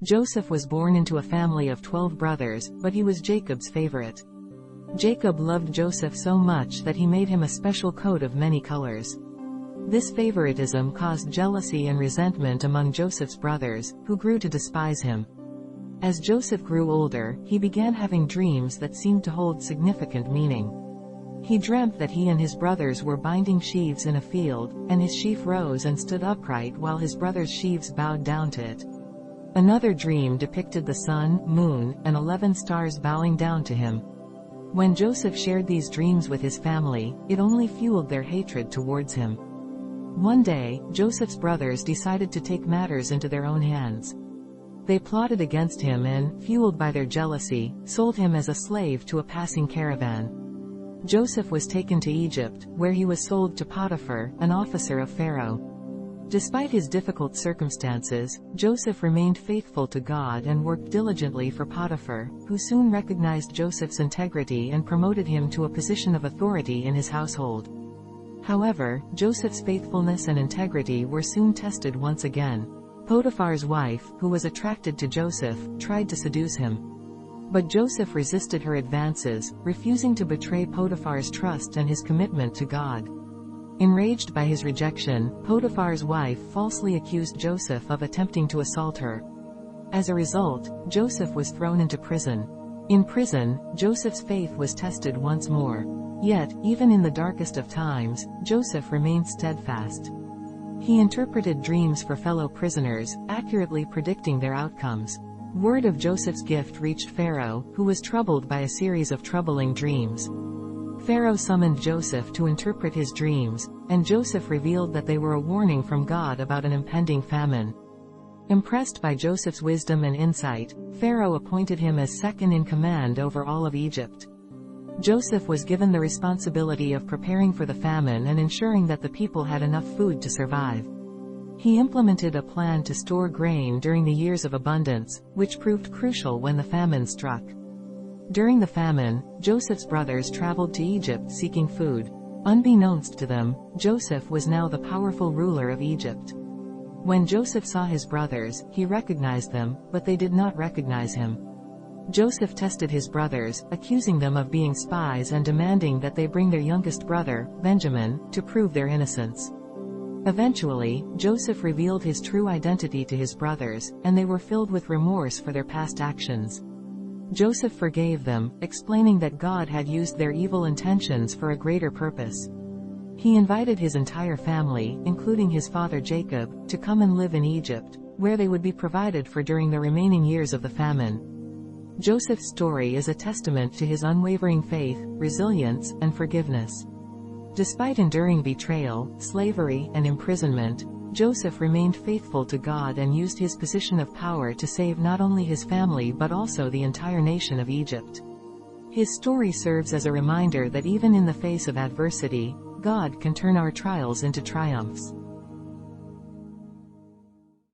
Joseph was born into a family of 12 brothers, but he was Jacob's favorite. Jacob loved Joseph so much that he made him a special coat of many colors. This favoritism caused jealousy and resentment among Joseph's brothers, who grew to despise him. As Joseph grew older, he began having dreams that seemed to hold significant meaning. He dreamt that he and his brothers were binding sheaves in a field, and his sheaf rose and stood upright while his brothers' sheaves bowed down to it. Another dream depicted the sun, moon, and 11 stars bowing down to him. When Joseph shared these dreams with his family, it only fueled their hatred towards him. One day, Joseph's brothers decided to take matters into their own hands. They plotted against him and, fueled by their jealousy, sold him as a slave to a passing caravan. Joseph was taken to Egypt, where he was sold to Potiphar, an officer of Pharaoh. Despite his difficult circumstances, Joseph remained faithful to God and worked diligently for Potiphar, who soon recognized Joseph's integrity and promoted him to a position of authority in his household. However, Joseph's faithfulness and integrity were soon tested once again. Potiphar's wife, who was attracted to Joseph, tried to seduce him. But Joseph resisted her advances, refusing to betray Potiphar's trust and his commitment to God. Enraged by his rejection, Potiphar's wife falsely accused Joseph of attempting to assault her. As a result, Joseph was thrown into prison. In prison, Joseph's faith was tested once more. Yet, even in the darkest of times, Joseph remained steadfast. He interpreted dreams for fellow prisoners, accurately predicting their outcomes. Word of Joseph's gift reached Pharaoh, who was troubled by a series of troubling dreams. Pharaoh summoned Joseph to interpret his dreams, and Joseph revealed that they were a warning from God about an impending famine. Impressed by Joseph's wisdom and insight, Pharaoh appointed him as second in command over all of Egypt. Joseph was given the responsibility of preparing for the famine and ensuring that the people had enough food to survive. He implemented a plan to store grain during the years of abundance, which proved crucial when the famine struck. During the famine, Joseph's brothers traveled to Egypt seeking food. Unbeknownst to them, Joseph was now the powerful ruler of Egypt. When Joseph saw his brothers, he recognized them, but they did not recognize him. Joseph tested his brothers, accusing them of being spies and demanding that they bring their youngest brother, Benjamin, to prove their innocence. Eventually, Joseph revealed his true identity to his brothers, and they were filled with remorse for their past actions. Joseph forgave them, explaining that God had used their evil intentions for a greater purpose. He invited his entire family, including his father Jacob, to come and live in Egypt, where they would be provided for during the remaining years of the famine. Joseph's story is a testament to his unwavering faith, resilience, and forgiveness. Despite enduring betrayal, slavery, and imprisonment, Joseph remained faithful to God and used his position of power to save not only his family but also the entire nation of Egypt. His story serves as a reminder that even in the face of adversity, God can turn our trials into triumphs.